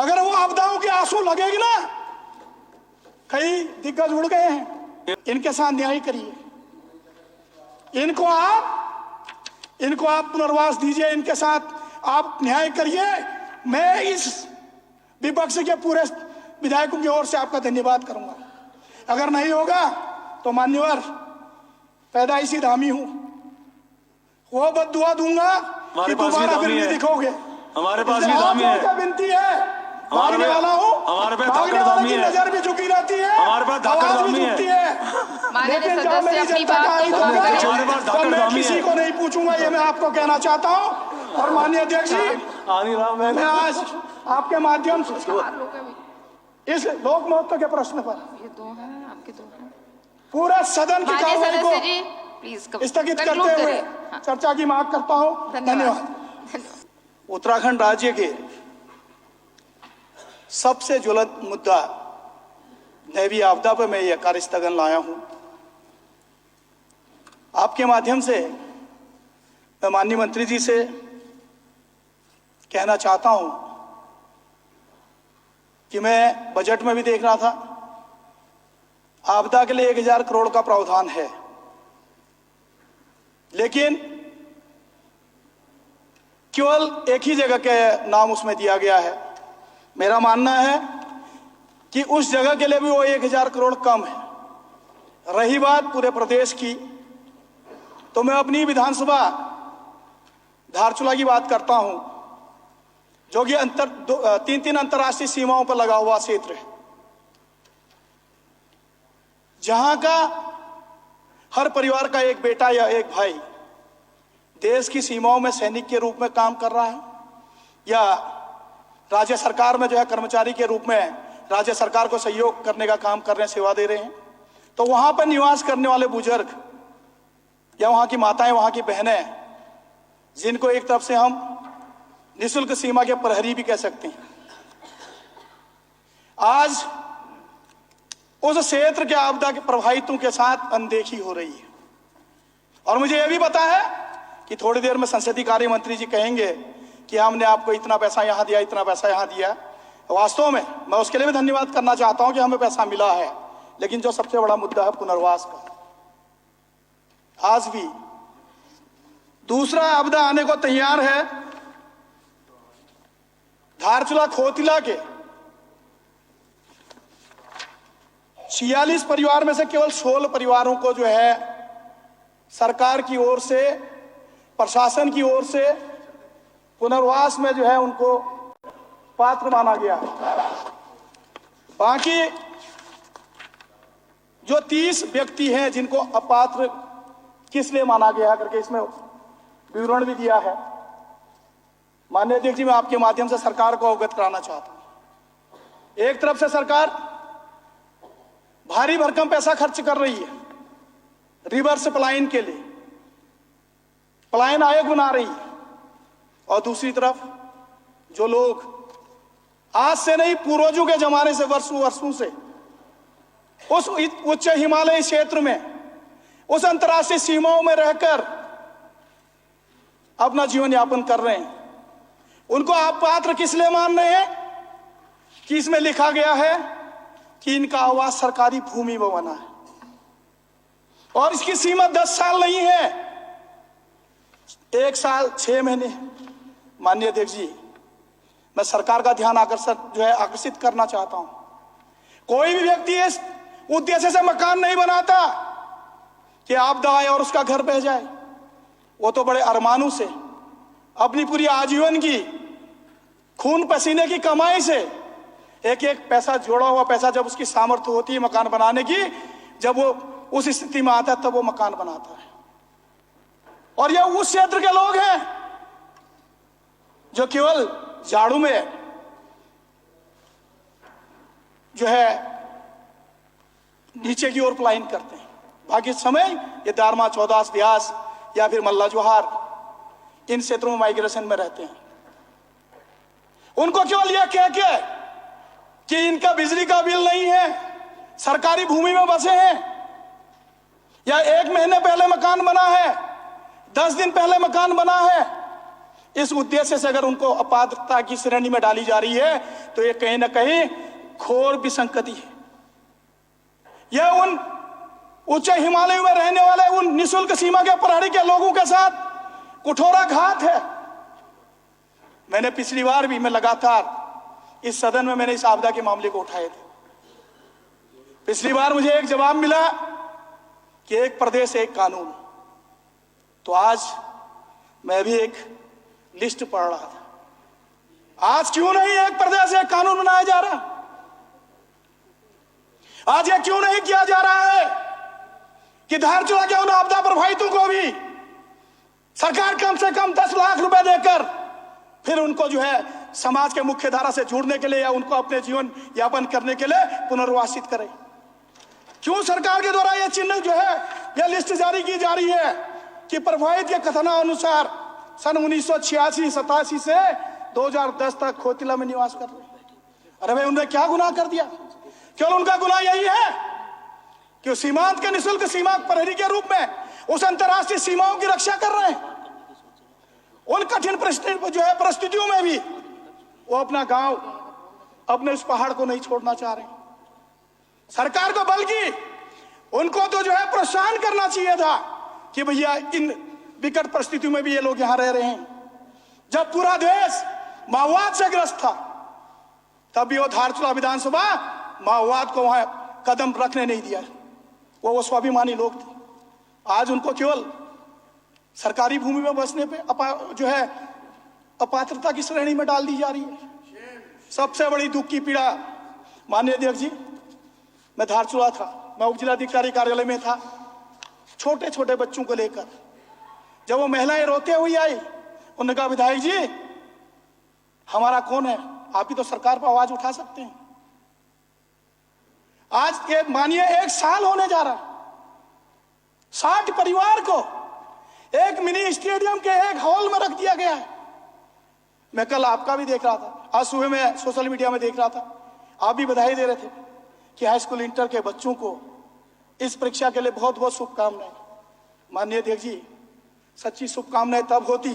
अगर वो आपदाओं के आंसू लगेगी ना, कई दिग्गज उड़ गए हैं, इनके साथ न्याय करिए, इनको आप पुनर्वास दीजिए, इनके साथ आप न्याय करिए। मैं इस विपक्ष के पूरे विधायकों की ओर से आपका धन्यवाद करूंगा। अगर नहीं होगा तो मान्यवर पैदाइशी धामी हूं, वो बद्दुआ दूंगा कि दोबारा फिर नहीं दिखोगे। हमारे पास भी धामी है, क्या विनती है, भागने वाला हूं, हमारे पास भागने वाले की नजर भी झुकी रहती है, हमारे पास धाकड़ धामी है, लेकिन जब मेरी जनता का हित होगा तो मैं किसी को नहीं पूछूंगा, ये मैं आपको कहना चाहता हूं। और माननीय अध्यक्ष जी, मैं आज आपके माध्यम से इस लोक महत्व के प्रश्न पर पूरा सदन की कार्रवाई को स्थगित करते हुए चर्चा की मांग करता हूं। धन्यवाद। उत्तराखंड राज्य के सबसे ज्वलंत मुद्दा दैवीय आपदा पर मैं यह कार्य स्थगन लाया हूं। आपके माध्यम से मैं माननीय मंत्री जी से कहना चाहता हूं कि मैं बजट में भी देख रहा था, आपदा के लिए 1000 करोड़ का प्रावधान है, लेकिन केवल एक ही जगह के नाम उसमें दिया गया है। मेरा मानना है कि उस जगह के लिए भी वो 1000 करोड़ कम है। रही बात पूरे प्रदेश की, तो मैं अपनी विधानसभा धारचूला की बात करता हूं, जो कि 3 अंतर्राष्ट्रीय सीमाओं पर लगा हुआ क्षेत्र है, जहां का हर परिवार का एक बेटा या एक भाई देश की सीमाओं में सैनिक के रूप में काम कर रहा है, या राज्य सरकार में जो है कर्मचारी के रूप में राज्य सरकार को सहयोग करने का काम कर रहे हैं, सेवा दे रहे हैं। तो वहां पर निवास करने वाले बुजुर्ग या वहां की माताएं, वहां की बहनें, जिनको एक तरफ से हम निःशुल्क सीमा के प्रहरी भी कह सकते हैं, आज उस क्षेत्र के आपदा के प्रभावितों के साथ अनदेखी हो रही है। और मुझे यह भी पता है कि थोड़ी देर में संसदीय कार्य मंत्री जी कहेंगे कि हमने आपको इतना पैसा यहां दिया, इतना पैसा यहां दिया। वास्तव में मैं उसके लिए भी धन्यवाद करना चाहता हूं कि हमें पैसा मिला है, लेकिन जो सबसे बड़ा मुद्दा है पुनर्वास का, आज भी दूसरा आपदा आने को तैयार है। धारचूला खोतिला के 46 परिवार में से केवल 16 परिवारों को जो है सरकार की ओर से, प्रशासन की ओर से पुनर्वास में जो है उनको पात्र माना गया। बाकी जो 30 व्यक्ति हैं जिनको अपात्र किस लिए माना गया करके इसमें विवरण भी दिया है। माननीय अध्यक्ष जी, मैं आपके माध्यम से सरकार को अवगत कराना चाहता हूं। एक तरफ से सरकार भारी भरकम पैसा खर्च कर रही है रिवर्स पलायन के लिए, पलायन आयोग बना रही है, और दूसरी तरफ जो लोग आज से नहीं पूर्वजों के जमाने से, वर्षों से उस उच्च हिमालयी क्षेत्र में, उस अंतर्राष्ट्रीय सीमाओं में रहकर अपना जीवन यापन कर रहे हैं, उनको आप पात्र किस लिए मान रहे हैं कि इसमें लिखा गया है कि इनका आवास सरकारी भूमि में बना है, और इसकी सीमा 10 साल नहीं है, 1 साल 6 महीने। माननीय अध्यक्ष जी, मैं सरकार का ध्यान आकर्षित करना चाहता हूं। कोई भी व्यक्ति इस उद्देश्य से मकान नहीं बनाता कि आपदा आए और उसका घर बह जाए। वो तो बड़े अरमानों से, अपनी पूरी आजीवन की खून पसीने की कमाई से एक एक पैसा, जोड़ा हुआ पैसा, जब उसकी सामर्थ्य होती है मकान बनाने की, जब वो उस स्थिति में आता है तब वो मकान बनाता है। और ये उस क्षेत्र के लोग हैं जो केवल झाड़ू में जो है नीचे की ओर पलायन करते हैं, बाकी समय ये दारमा, चौदास, ब्यास या फिर मल्ला जोहार, इन क्षेत्रों में माइग्रेशन में रहते हैं। उनको केवल यह कह के कि इनका बिजली का बिल नहीं है, सरकारी भूमि में बसे हैं, या 1 महीने पहले मकान बना है, 10 दिन पहले मकान बना है, इस उद्देश्य से अगर उनको अपात्रता की श्रेणी में डाली जा रही है तो ये कहीं ना कहीं घोर विसंगति है। यह उन उच्च हिमालय में रहने वाले उन निःशुल्क सीमा के प्रहरी के लोगों के साथ कठोराघात है। मैंने पिछली बार भी मैं लगातार इस सदन में मैंने इस आपदा के मामले को उठाए थे। पिछली बार मुझे एक जवाब मिला कि एक प्रदेश एक कानून। तो आज मैं भी एक लिस्ट पढ़ रहा था, आज क्यों नहीं एक प्रदेश एक कानून बनाया जा रहा? आज यह क्यों नहीं किया जा रहा है कि धारचूला के उन आपदा प्रभावितों को भी सरकार कम से कम 10 लाख रुपए देकर फिर उनको जो है समाज के मुख्य धारा से जोड़ने के लिए या उनको अपने जीवन यापन करने के लिए पुनर्वासित करे? क्यों सरकार के द्वारा यह चिन्ह जो है यह लिस्ट जारी की जा रही है कि प्रभावित के कथनानुसार सन 1986-87 से 2010 तक खोतिला में निवास कर रहे? अरे भाई, उन्होंने क्या गुनाह कर दिया? केवल उनका गुनाह यही है कि सीमांत के निःशुल्क सीमा प्रहरी के रूप में उस अंतर्राष्ट्रीय सीमाओं की रक्षा कर रहे हैं। उन कठिन परिस्थितियों में भी वो अपना गांव, अपने उस पहाड़ को नहीं छोड़ना चाह रहे। सरकार को बल्कि उनको तो जो है प्रोत्साहन करना चाहिए था कि भैया इन विकट परिस्थितियों में भी ये लोग यहां रह रहे हैं। जब पूरा देश माओवाद से ग्रस्त था तब भी वो धारचूला विधानसभा माओवाद को वहां कदम रखने नहीं दिया। वो स्वाभिमानी लोग थे। आज उनको केवल सरकारी भूमि में बसने पे जो है अपात्रता की श्रेणी में डाल दी जा रही है। सबसे बड़ी दुख की पीड़ा, माननीय अध्यक्ष जी, मैं धारचूला था, मैं उप जिलाधिकारी कार्यालय में था, छोटे छोटे बच्चों को लेकर जब वो महिलाएं रोते हुए आई, उन्होंने कहा विधायक जी हमारा कौन है, आप भी तो सरकार पर आवाज उठा सकते हैं। आज ये मानिए 1 साल होने जा रहा, 60 परिवार को एक मिनी स्टेडियम के एक हॉल में रख दिया गया है। मैं कल आपका भी देख रहा था, आज सुबह में सोशल मीडिया में देख रहा था, आप भी बधाई दे रहे थे कि हाई स्कूल इंटर के बच्चों को इस परीक्षा के लिए बहुत बहुत शुभकामनाएं। माननीय अध्यक्ष जी, सच्ची शुभकामनाएं तब होती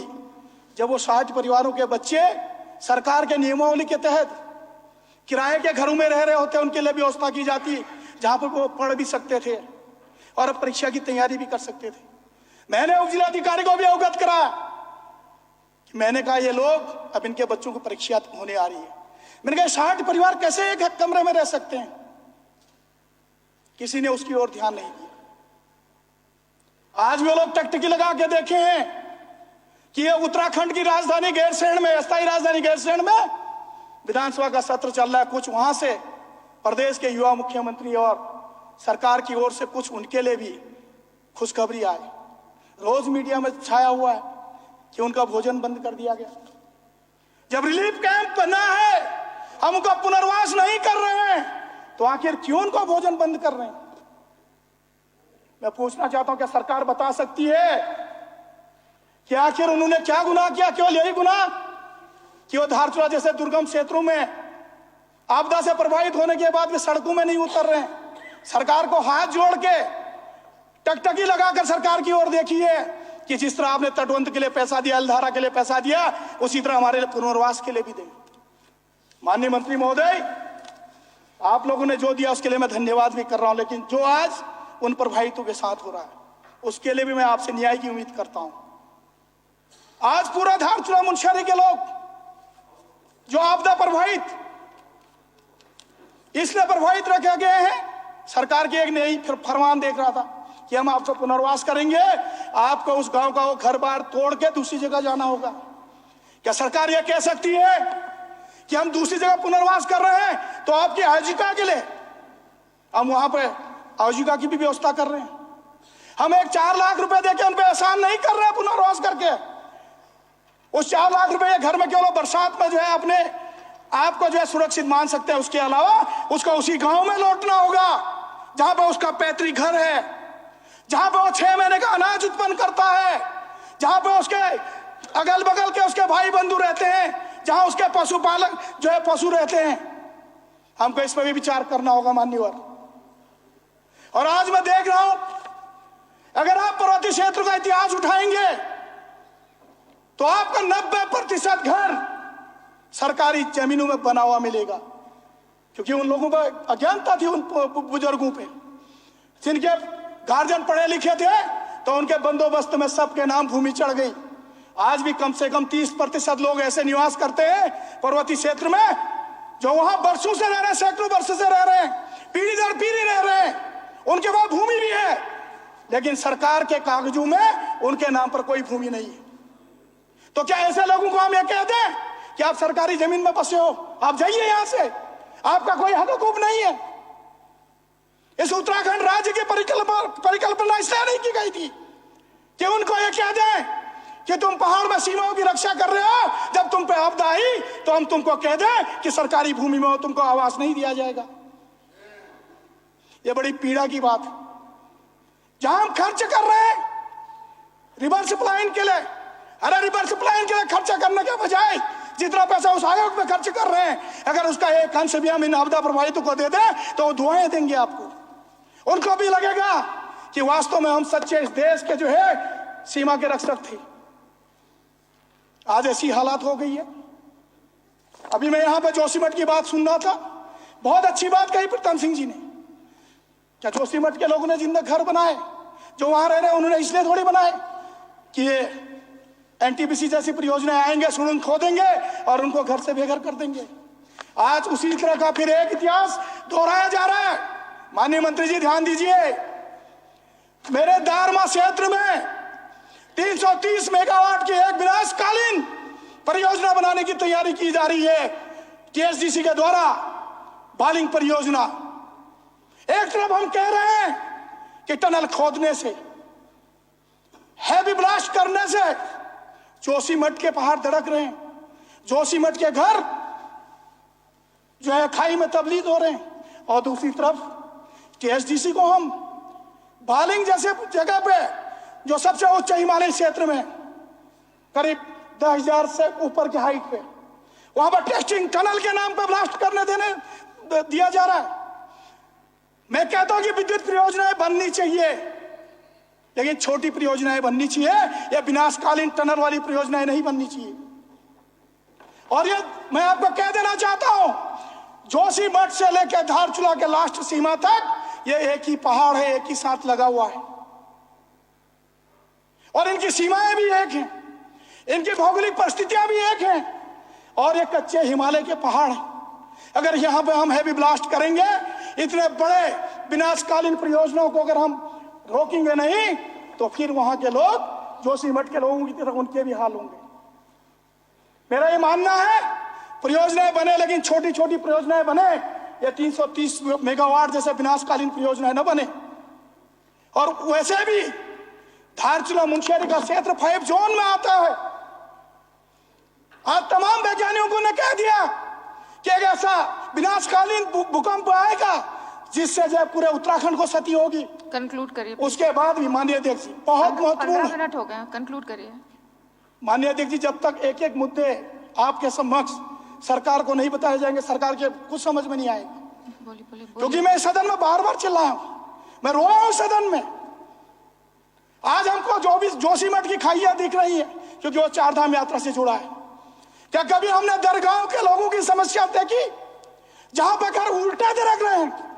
जब वो 60 परिवारों के बच्चे सरकार के नियमावली के तहत किराए के घरों में रह रहे होते, उनके लिए व्यवस्था की जाती जहां पर वो पढ़ भी सकते थे और परीक्षा की तैयारी भी कर सकते थे। मैंने उप जिलाधिकारी को भी अवगत करा कि मैंने कहा ये लोग अब इनके बच्चों को परीक्षा होने आ रही है। मैंने कहा 60 परिवार कैसे एक कमरे में रह सकते हैं? किसी ने उसकी ओर ध्यान नहीं दिया। आज भी वो लोग टकटकी लगा के देखे हैं कि ये उत्तराखंड की राजधानी गैरसैंण में, अस्थायी राजधानी गैरसैंण में विधानसभा का सत्र चल रहा है। कुछ वहां से प्रदेश के युवा मुख्यमंत्री और सरकार की ओर से कुछ उनके लिए भी खुशखबरी आए। रोज मीडिया में छाया हुआ है कि उनका भोजन बंद कर दिया गया। जब रिलीफ कैंप बना है, हम उनका पुनर्वास नहीं कर रहे हैं, तो आखिर क्यों उनका भोजन बंद कर रहे हैं? मैं पूछना चाहता हूं, क्या सरकार बता सकती है कि आखिर उन्होंने क्या गुनाह किया? केवल यही गुनाह कि वो धारचूला जैसे दुर्गम क्षेत्रों में आपदा से प्रभावित होने के बाद भी सड़कों में नहीं उतर रहे हैं? सरकार को हाथ जोड़ के टकटकी लगाकर सरकार की ओर देखिए कि जिस तरह आपने तटबंध के लिए पैसा दिया, अल्धारा के लिए पैसा दिया, उसी तरह हमारे लिए पुनर्वास के लिए भी दें। माननीय मंत्री महोदय, आप लोगों ने जो दिया उसके लिए मैं धन्यवाद भी कर रहा हूं, लेकिन जो आज उन प्रभावितों के साथ हो रहा है उसके लिए भी मैं आपसे न्याय की उम्मीद करता हूं। आज पूरा धारचूला मुनस्यारी के लोग जो आपदा प्रभावित इसलिए प्रभावित रखे गए हैं, सरकार की एक नई फरमान देख रहा था कि हम आपको पुनर्वास करेंगे, आपको उस गांव का वो घर बार तोड़ के दूसरी जगह जाना होगा। क्या सरकार यह कह सकती है कि हम दूसरी जगह पुनर्वास कर रहे हैं तो आपकी आजीविका के लिए हम वहां पर आजीविका की भी व्यवस्था कर रहे हैं? हम एक 4 लाख रुपए देके उन पर एहसान नहीं कर रहे हैं पुनर्वास करके। उस 4 लाख रुपए घर में केवल बरसात में जो है अपने आपको जो है सुरक्षित मान सकते हैं, उसके अलावा उसको उसी गांव में लौटना होगा जहां पर उसका पैतृक घर है, जहां पर वो 6 महीने का अनाज उत्पन्न करता है, जहां पर उसके अगल बगल के उसके भाई बंधु रहते हैं, जहां उसके पशुपालक जो है पशु रहते हैं। हमको इस पर भी विचार करना होगा मान्यवर। और आज मैं देख रहा हूं, अगर आप पर्वतीय क्षेत्र का इतिहास उठाएंगे तो आपका 90% घर सरकारी जमीनों में बना हुआ मिलेगा, क्योंकि उन लोगों पर अज्ञानता थी, उन बुजुर्गों पे जिनके गार्जियन पढ़े लिखे थे, तो उनके बंदोबस्त में सबके नाम भूमि चढ़ गई। आज भी कम से कम 30% लोग ऐसे निवास करते हैं पर्वतीय क्षेत्र में, जो वहां वर्षों से रह रहे हैं, सैकड़ों वर्ष से रह रहे हैं, पीढ़ी दर पीढ़ी रह रहे हैं, उनके पास भूमि भी है, लेकिन सरकार के कागजों में उनके नाम पर कोई भूमि नहीं है। तो क्या ऐसे लोगों को हम ये कह दें कि आप सरकारी जमीन में बसे हो, आप जाइए यहां से, आपका कोई हक हुकूक नहीं है? इस उत्तराखंड राज्य की परिकल्पना इसलिए नहीं की गई थी कि उनको ये कह दें कि तुम पहाड़ में सीमाओं की रक्षा कर रहे हो, जब तुम पे आपदा आई तो हम तुमको कह दें कि सरकारी भूमि में तुमको आवास नहीं दिया जाएगा। ये बड़ी पीड़ा की बात है। जहां हम खर्च कर रहे हैं रिवर सप्लाइन के लिए, अरे रिवर सप्लाइन के लिए खर्चा करने के बजाय जितना पैसा उस आयोग में खर्च कर रहे हैं, अगर उसका एक अंश भी हम इन आपदा प्रभावितों को दे दें तो वो दुआएं देंगे आपको। उनको भी लगेगा कि वास्तव में हम सच्चे इस देश के जो है सीमा के रक्षक थे। आज ऐसी हालात हो गई है। अभी मैं यहां पर जोशीमठ की बात सुन रहा था, बहुत अच्छी बात कही प्रीतम सिंह जी ने। क्या जोशीमठ के लोगों ने जिनने घर बनाए, जो वहां रह रहे हैं, उन्होंने इसलिए थोड़ी बनाए कि ये एनटीपीसी जैसी परियोजनाएं आएंगे, सुरंग खोदेंगे और उनको घर से बेघर कर देंगे। आज उसी तरह का फिर एक इतिहास दोहराया जा रहा है। माननीय मंत्री जी ध्यान दीजिए, मेरे दारमा क्षेत्र में 330 मेगावाट की एक विनाशकालीन परियोजना बनाने की तैयारी की जा रही है केएसडीसी के द्वारा, बालिंग परियोजना। एक तरफ हम कह रहे हैं कि टनल खोदने से, हैवी ब्लास्ट करने से जोशीमठ के पहाड़ धड़क रहे हैं, जोशीमठ के घर जो है खाई में तबदील हो रहे हैं, और दूसरी तरफ केएसडीसी को हम बालिंग जैसे जगह पे, जो सबसे उच्च हिमालय क्षेत्र में करीब 10,000 से ऊपर की हाइट पे, वहां पर टेस्टिंग टनल के नाम पर ब्लास्ट करने दिया जा रहा है। मैं कहता हूं कि विद्युत परियोजनाएं बननी चाहिए, लेकिन छोटी परियोजनाएं बननी चाहिए, या विनाशकालीन टनल वाली परियोजनाएं नहीं बननी चाहिए। और ये मैं आपको कह देना चाहता हूं, जोशीमठ से लेकर धारचूला के लास्ट सीमा तक ये एक ही पहाड़ है, एक ही साथ लगा हुआ है, और इनकी सीमाएं भी एक हैं, इनकी भौगोलिक परिस्थितियां भी एक हैं, और ये कच्चे हिमालय के पहाड़ हैं। अगर यहां पे हम हैवी ब्लास्ट करेंगे, इतने बड़े विनाशकालीन परियोजनाओं को अगर हम रोकेंगे नहीं, तो फिर वहां के लोग, जोशीमठ के लोगों की तरह उनके भी हाल होंगे। मेरा ये मानना है परियोजनाएं बने, लेकिन छोटी छोटी परियोजनाएं बने, ये 330 मेगावाट जैसे विनाशकालीन परियोजनाएं न बने। और वैसे भी धारचूला मुनस्यारी का क्षेत्र 5 जोन में आता है। आज तमाम वैज्ञानिकों ने कह दिया कि एक ऐसा विनाशकालीन भूकंप आएगा जिससे जो पूरे उत्तराखंड को क्षति होगी। कंक्लूड करिए। उसके बाद भी माननीय अध्यक्ष जी, बहुत महत्वपूर्ण 15 मिनट हो गए, कंक्लूड करिए। माननीय अध्यक्ष जी, जब तक एक एक मुद्दे आपके समक्ष सरकार को नहीं बताए जाएंगे, सरकार के कुछ समझ में नहीं आएगा। क्योंकि मैं सदन में बार बार चिल्लाया हूं, मैं रोया हूं सदन में। आज हमको जो भी जोशीमठ की खाइयां दिख रही है, क्योंकि वो 4 धाम यात्रा से जुड़ा है। क्या कभी हमने दरगाहों के लोगों की समस्या देखी जहां पर घर उल्टे दरक रहे हैं?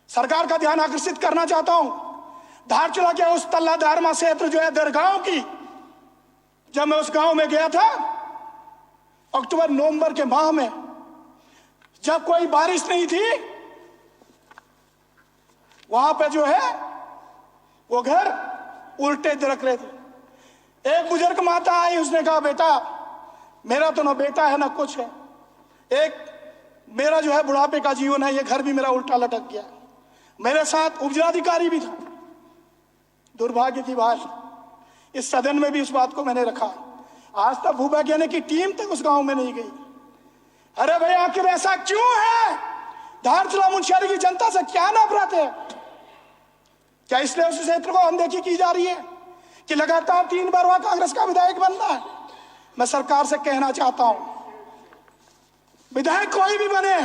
सरकार का ध्यान आकर्षित करना चाहता हूं, धारचूला के उस तल्ला दारमा क्षेत्र जो है दरगाहों की, जब मैं उस गांव में गया था अक्टूबर नवंबर के माह में, जब कोई बारिश नहीं थी, वहां पे जो है वो घर उल्टे दरक रहे थे। एक बुजुर्ग माता आई, उसने कहा, बेटा मेरा तो ना बेटा है ना कुछ है, एक मेरा जो है बुढ़ापे का जीवन है, ये घर भी मेरा उल्टा लटक गया। मेरे साथ उपजिलाधिकारी भी था। दुर्भाग्य की बात, इस सदन में भी इस बात को मैंने रखा, आज तक भूवैज्ञानिक की टीम तक उस गांव में नहीं गई। अरे भाई, आखिर ऐसा क्यों है? धारचूला मुनस्यारी की जनता से क्या नफरत है? क्या इसलिए उस क्षेत्र को अनदेखी की जा रही है कि लगातार 3 बार वहां कांग्रेस का विधायक बनता है? मैं सरकार से कहना चाहता हूं, विधायक कोई भी बने,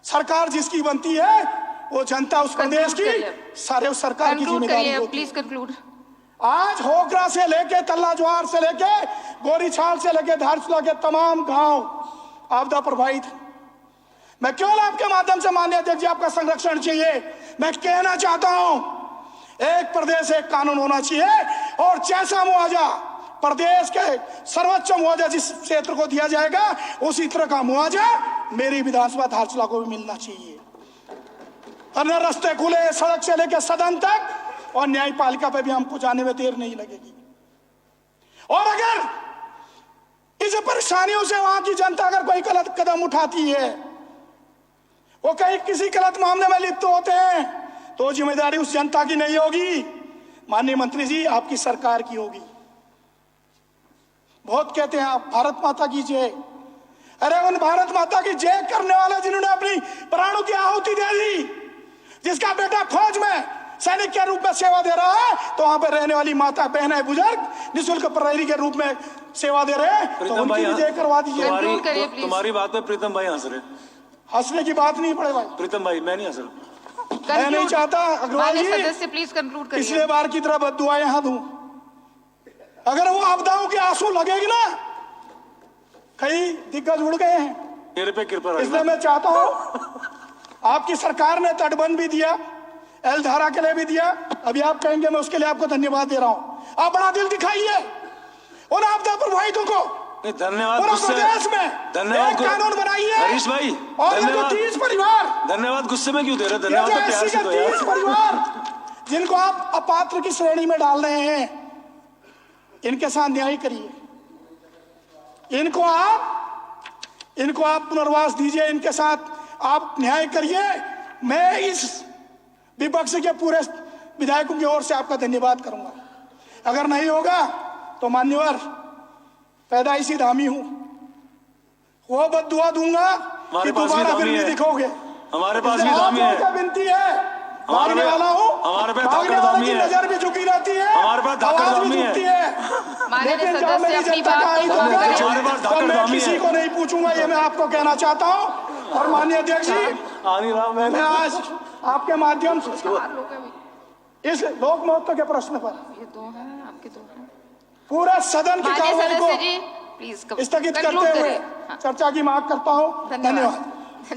सरकार जिसकी बनती है वो जनता उस प्रदेश की सारे उस सरकार की जिम्मेदारी होती है। Please conclude. आज होकरा से लेके तल्ला ज्वार से लेके गोरीछाल से लेके धारचूला के तमाम गांव आपदा प्रभावित हैं। मैं केवल आपके माध्यम से माननीय अध्यक्ष जी आपका संरक्षण चाहिए। मैं कहना चाहता हूं एक प्रदेश एक कानून होना चाहिए और जैसा मुआवजा प्रदेश के सर्वोच्च मुआवजा जिस क्षेत्र को दिया जाएगा उसी तरह का मुआवजा मेरी विधानसभा धारचूला को भी मिलना चाहिए। अन्य रास्ते खुले सड़क से लेकर सदन तक और न्यायपालिका पे भी हमको जाने में देर नहीं लगेगी। और अगर इस परेशानियों से वहां की जनता अगर कोई गलत कदम उठाती है, वो कहीं किसी गलत मामले में लिप्त होते हैं, तो जिम्मेदारी उस जनता की नहीं होगी, माननीय मंत्री जी आपकी सरकार की होगी। बहुत कहते हैं आप भारत माता की जय। अरे उन भारत माता की जय करने वाले जिन्होंने अपनी प्राणों की आहुति दे दी, जिसका बेटा फौज में सैनिक के रूप में सेवा दे रहा है, तो वहां पर रहने वाली माता बहनें बुजुर्ग निःशुल्क प्रहरी के रूप में सेवा दे रहे हैं, तो उनकी भी जय करवा दीजिए। तुम्हारी बात पे प्रीतम भाई हंस रहे। हंसने की बात नहीं पड़े भाई। प्रीतम भाई मैं नहीं हंस रहा। मैं नहीं चाहता अग्रवाल जी सदस्य प्लीज कंक्लूड करिए। पिछले बार की तरह बद्दुआ यहां दूं। अगर वो आपदाओं के आंसू लगेगी ना, कई दिग्गज उड़ गए हैं, मेरे पे कृपा। इसलिए मैं चाहता हूं आपकी सरकार ने तटबंध भी दिया, एल धारा के लिए भी दिया, अभी आप कहेंगे मैं उसके लिए आपको धन्यवाद दे रहा हूं। आप बड़ा दिल दिखाइए उन आपदा प्रभावितों को। धन्यवाद प्रदेश में धन्यवाद कानून बनाइए हरीश भाई। और ये जो 30 परिवार, धन्यवाद गुस्से में क्यों दे रहे? धन्यवाद तो प्यार से दो यार। 30 परिवार जिनको आप अपात्र की श्रेणी में डाल रहे हैं, इनके साथ न्याय करिए। इनको आप पुनर्वास दीजिए, इनके साथ आप न्याय करिए। मैं इस विपक्ष के पूरे विधायकों की ओर से आपका धन्यवाद करूंगा। अगर नहीं होगा तो मान्यवर पैदाइशी धामी हूं, वो बद्दुआ दूंगा कि दोबारा फिर नहीं दिखोगे। हमारे पास भी धामी है। विनती है, भागने वाला हूं, हमारे पास भागने वाले की नजर भी झुकी रहती है, हमारे पास धाकड़ धामी है। लेकिन जब मेरी जनता का हित होगा तो मैं किसी को नहीं पूछूंगा, ये मैं आपको कहना चाहता हूं। और माननीय अध्यक्ष जी, मैं आज आपके माध्यम से इस लोक महत्व के प्रश्न पर ये दो हैं, आपके दो हैं। पूरा सदन की कार्रवाई को प्लीज स्थगित करते हुए चर्चा की मांग करता हूं। धन्यवाद।